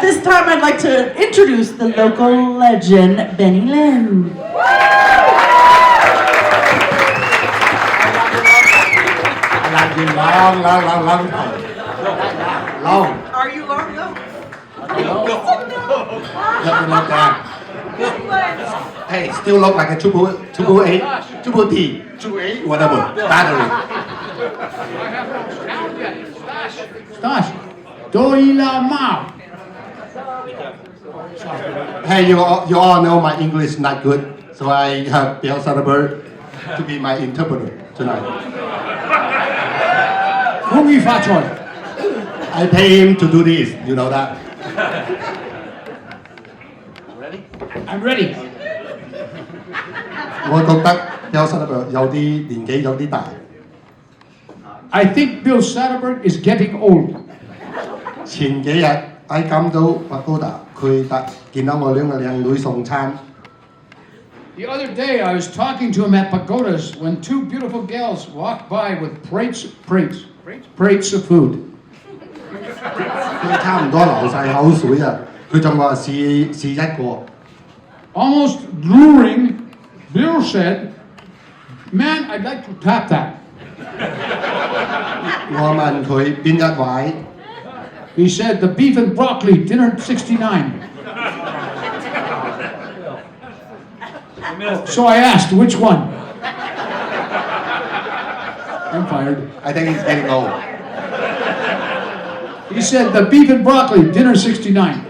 this time I'd like to introduce the local legend, Benny Lin. Long. Are you long? No. Hey, still look like a triple T, whatever, battery. Stash, Doila Mao. Hey, you all know my English not good, so I have Bill Satterberg to be my interpreter tonight. Kungi Fachon. I pay him to do this, you know that. I'm ready. 我覺得 Bill Satterberg 有啲年紀有啲大。 I think Bill Satterberg is getting old. 前幾日喺金都白高達，佢見到我兩個靚女送餐。 The other day I was talking to him at Pagodas when two beautiful gals walked by with plates of food. 佢差唔多流晒口水啊！佢仲話試一個。 Almost drooling, Bill said, "Man, I'd like to tap that." 我問佢邊一位？ He said, "The beef and broccoli, dinner 69." So I asked, which one? I'm fired. I think he's getting old. He said, "The beef and broccoli, dinner 69."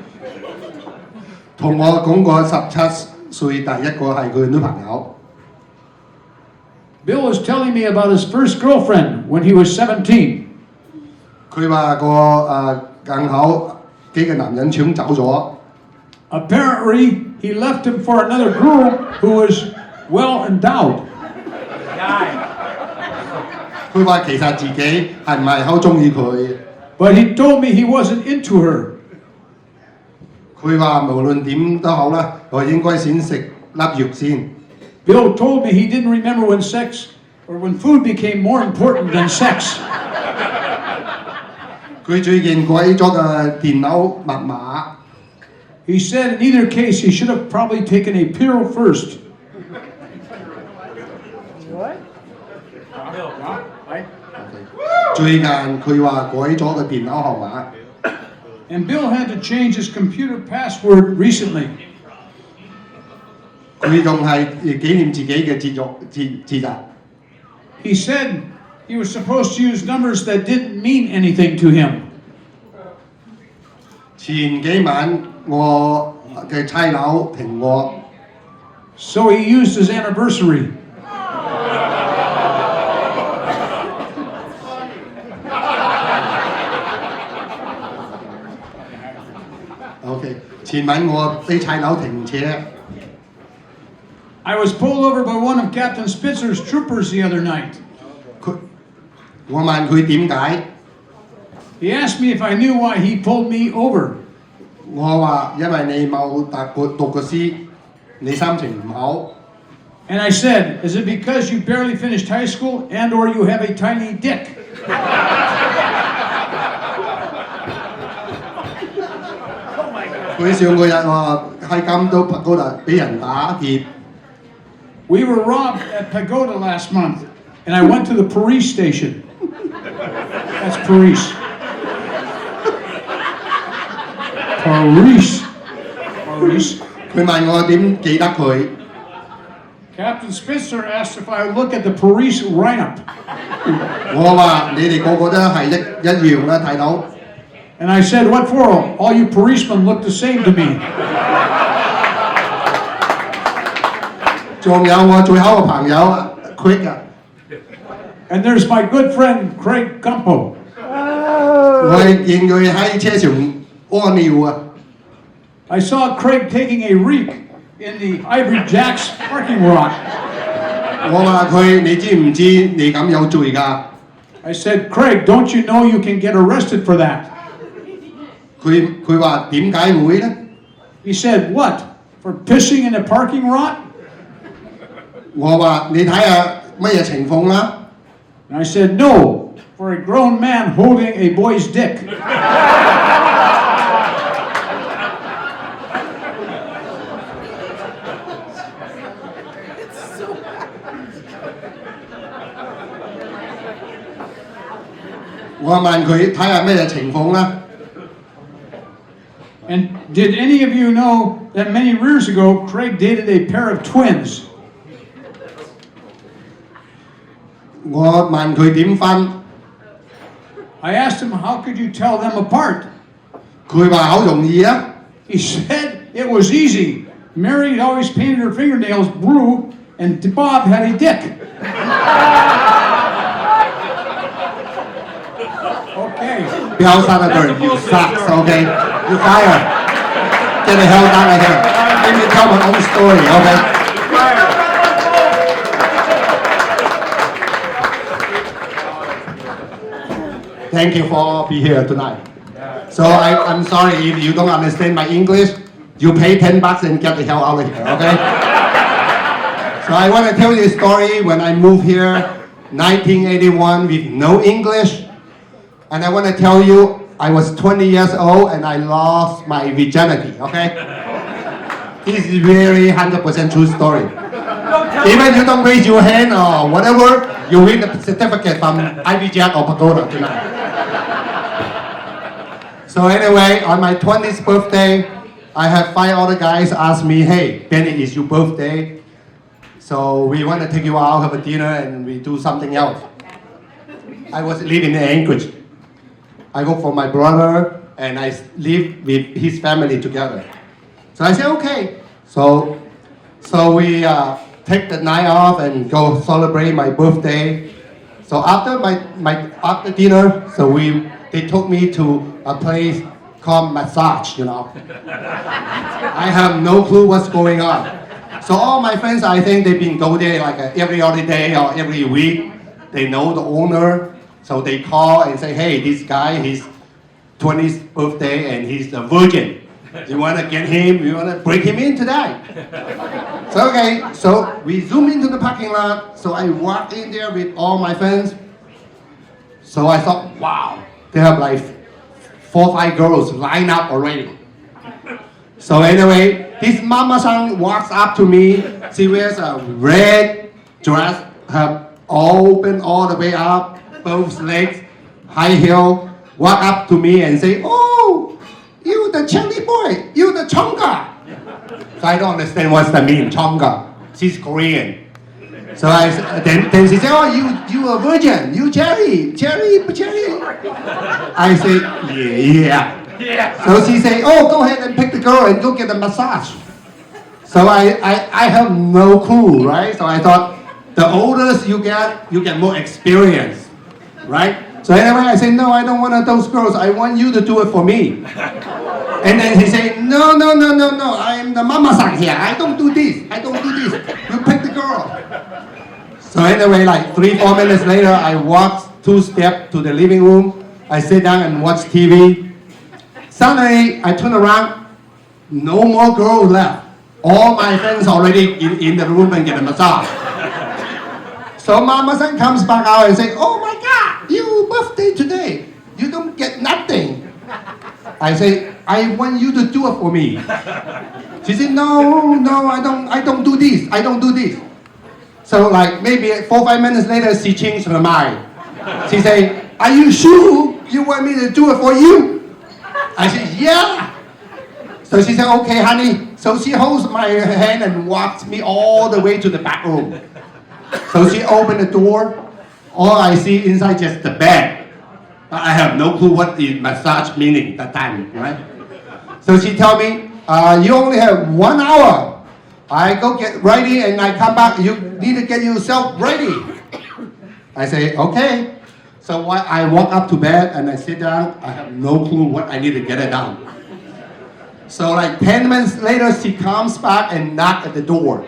同我講過17歲第一個係佢女朋友。 Bill was telling me about his first girlfriend when he was 17. 佢話個近口幾個男人搶走咗。 Apparently, he left him for another girl who was well endowed. 佢話其實自己係唔係好中意佢？ But he told me he wasn't into her. 佢話無論點都好啦，我應該先食粒藥先。 Bill told me he didn't remember when sex or when food became more important than sex. 佢最近改咗個電腦密碼。 He said in either case he should have probably taken a pill first. What? 最近佢話改咗個電腦號碼。 And Bill had to change his computer password recently. 佢仲係紀念自己嘅節日。 He said he was supposed to use numbers that didn't mean anything to him. 前幾晚我嘅差佬評我， So he used his anniversary. OK， 前晚我俾差佬停車， I was pulled over by one of Captain Spitzer's troopers the other night. 我問佢點解， He asked me if I knew why he pulled me over. 我話因為你冇讀過書，你心情唔好。 And I said, "Is it because you barely finished high school and or you have a tiny dick?" 佢上個日話喺金都白高達俾人打劫， We were robbed at Pagoda last month, and I went to the police station. That's Paris. Paris. 佢問我點記得佢， Captain Spitzer asked if I would look at the Paris lineup. 我話你哋個個都係一樣啦，睇到。 And I said, "What for? All you policemen look the same to me." 仲有我最好嘅朋友 Quick 啊， And there's my good friend Craig Compeau. 我見佢喺車上屙尿啊。 I saw Craig taking a reek in the Ivory Jack's parking lot. 我話佢你知唔知你咁有罪㗎？ I said, "Craig, don't you know you can get arrested for that?" 佢話點解會咧？ He said, "What? For pissing in a parking lot?" 我話你睇下乜嘢情況啦？ And I said, "No, for a grown man holding a boy's dick." 我問佢睇下咩情況啦。And did any of you know that many years ago, Craig dated a pair of twins? 我問佢點分， I asked him, how could you tell them apart? 佢話好容易啊。 He said it was easy. Mary always painted her fingernails blue, and Bob had a dick. Okay. Bill Satterberg, you suck, okay? You fired. Get the hell out of here. Let me tell my own story, okay? Thank you for being here tonight. So I'm sorry if you don't understand my English. You pay $10 and get the hell out of here, okay? So I want to tell you a story when I moved here, 1981, with no English. And I want to tell you, I was 20 years old and I lost my virginity, okay? This is really 100% true story. Even you don't raise your hand or whatever, you win a certificate from Ivory Jack or Pagoda tonight. So anyway, on my 20th birthday, I have 5 other guys ask me, hey, Benny, it's your birthday. So we want to take you out, have a dinner, and we do something else. I was living in Anchorage. I go for my brother, and I live with his family together. So I said, okay. So we take the night off and go celebrate my birthday. So after after dinner, they took me to a place called massage, you know. I have no clue what's going on. So all my friends, I think they've been go there like every other day or every week. They know the owner, so they call and say, hey, this guy, his 20th birthday and he's a virgin. You want to get him, you want to bring him in today. So okay, so we zoom into the parking lot. So I walked in there with all my friends. So I thought, wow, they have like 4 or 5 girls lined up already. So anyway, this mama-san walks up to me. She wears a red dress, her open all the way up, both legs, high heel, walk up to me and say, oh, you the Chinese boy, you the Chonga. So I don't understand what's that mean, Chonga. She's Korean. So then she said, oh, you a virgin, you Jerry. I say, yeah. So she said, oh, go ahead and pick the girl and go get a massage. So I have no clue, right? So I thought, the older you get more experience, right? So anyway, I said, no, I don't want those girls. I want you to do it for me. And then he said, no, I am the mama-san here. I don't do this. You pick the girl. So anyway, like 3-4 minutes later, I walked 2 steps to the living room. I sit down and watch TV. Suddenly, I turn around, no more girls left. All my friends already in the room and get a massage. So mama-san comes back out and say, oh my God, your birthday today. You don't get nothing. I say, I want you to do it for me. She said, no, I don't do this. So like maybe 4 or 5 minutes later, she changed her mind. She said, are you sure you want me to do it for you? I said, yeah. So she said, okay, honey. So she holds my hand and walks me all the way to the back room. So she opened the door. All I see inside just the bed. I have no clue what the massage meaning that time, right? So she told me, you only have 1 hour. I go get ready and I come back. You need to get yourself ready. I say, okay. So I walk up to bed and I sit down. I have no clue what I need to get it done. So like 10 minutes later, she comes back and knocks at the door.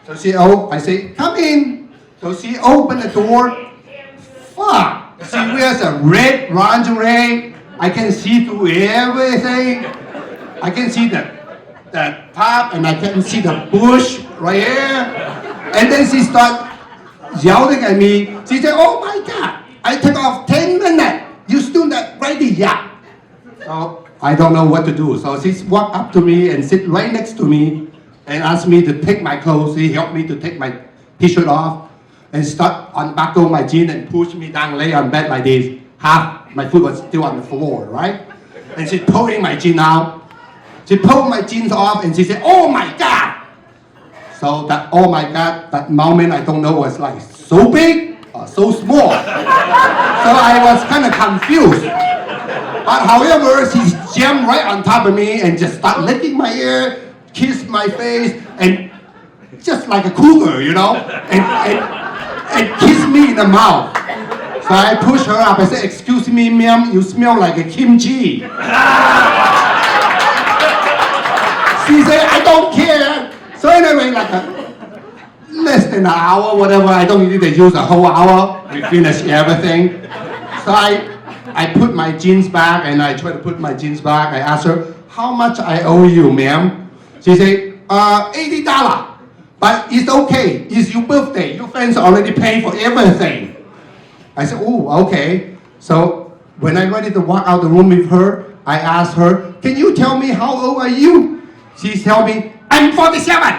So I say, come in. So she opened the door. Fuck. She wears a red lingerie. I can see through everything. I can see the top and I can see the bush right here. And then she starts yelling at me. She said, oh my God, I took off 10 minutes. You still not ready yet. So I don't know what to do. So she walked up to me and sit right next to me and asked me to take my clothes. She helped me to take my t-shirt off and start unbuckle my jeans and push me down, lay on bed like this. half my foot was still on the floor, right? And she's pulling my jeans out. She pulled my jeans off and she said, "Oh my God!" So that, oh my God, that moment I don't know was like so big or so small. So I was kind of confused. But however, she jammed right on top of me and just started licking my ear, kissed my face, and just like a cougar, you know, and kissed me in the mouth. So I pushed her up. I said, "Excuse me, ma'am, you smell like a kimchi." She said, "I don't care." So anyway, like less than an hour, whatever, I don't need to use a whole hour. We finished everything. So I put my jeans back and I tried to put my jeans back. I asked her, "How much I owe you, ma'am?" She said, $80. But it's okay. It's your birthday. Your friends already paid for everything. I said, "Oh, okay." So when I ready to walk out the room with her, I asked her, "Can you tell me how old are you?" She told me, "I'm 47.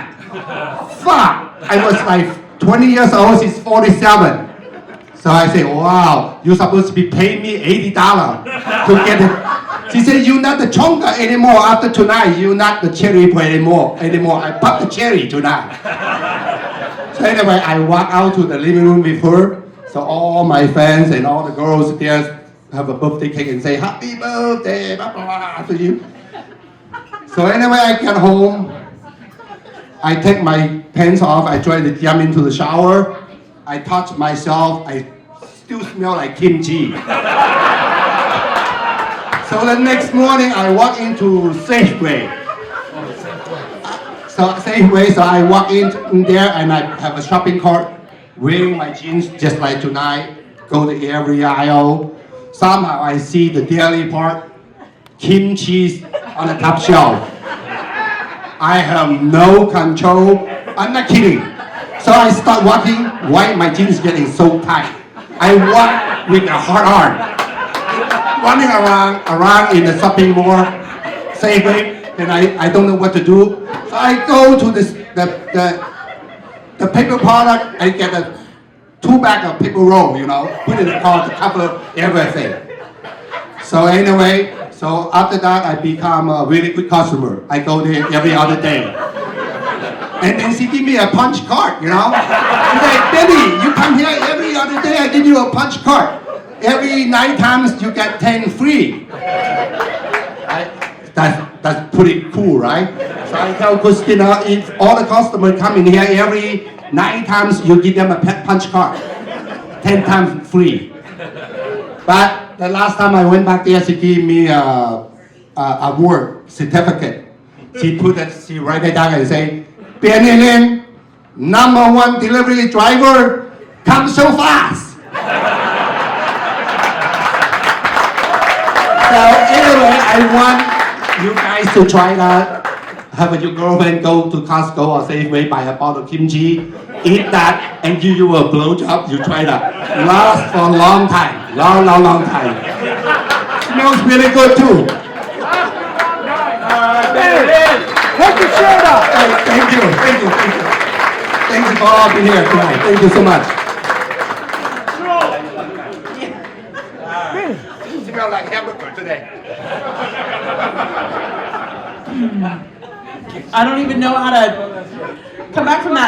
Fuck! I was like 20 years old, she's 47. So I said, "Wow, you're supposed to be paying me $80 to get it." She said, "You're not the chonga anymore after tonight. You're not the cherry anymore. I pop the cherry tonight." So anyway, I walked out to the living room with her. So all my friends and all the girls there have a birthday cake and say, "Happy birthday, blah, blah, blah," to you. So anyway, I get home. I take my pants off. I try to jump into the shower. I touch myself. I still smell like kimchi. So the next morning, I walk into Safeway. So I walk in there and I have a shopping cart, wearing my jeans just like tonight. Go to every aisle. Somehow I see the deli part, kimchi on the top shelf. I have no control. I'm not kidding. So I start walking. Why my jeans getting so tight? I walk with a hard arm, running around in the shopping mall, Safeway, and I don't know what to do. So I go to the paper product. I get a 2 bag of paper roll, you know, put in the car to cover everything. So anyway. So after that, I become a really good customer. I go there every other day. And then she give me a punch card, you know. She's like, "Benny, you come here every other day, I give you a punch card. Every 9 times you get 10 free." That's pretty cool, right? So I tell Christina, if all the customers come in here every 9 times, you give them a punch card. 10 times free. But the last time I went back there, she gave me a award certificate. She write it down and say, "Benny Lin, #1 delivery driver, come so fast." So anyway, I want you guys to try that. Have your girlfriend go to Costco or Safeway, buy a bottle of kimchi, eat that, and give you a blowjob. You try that. Lasts for a long time. Long time. Smells really good too. Take your shirt off. Thank you. Thank you for all being here tonight. Thank you so much. Smell like hamburger today. I don't even know how to come back from that.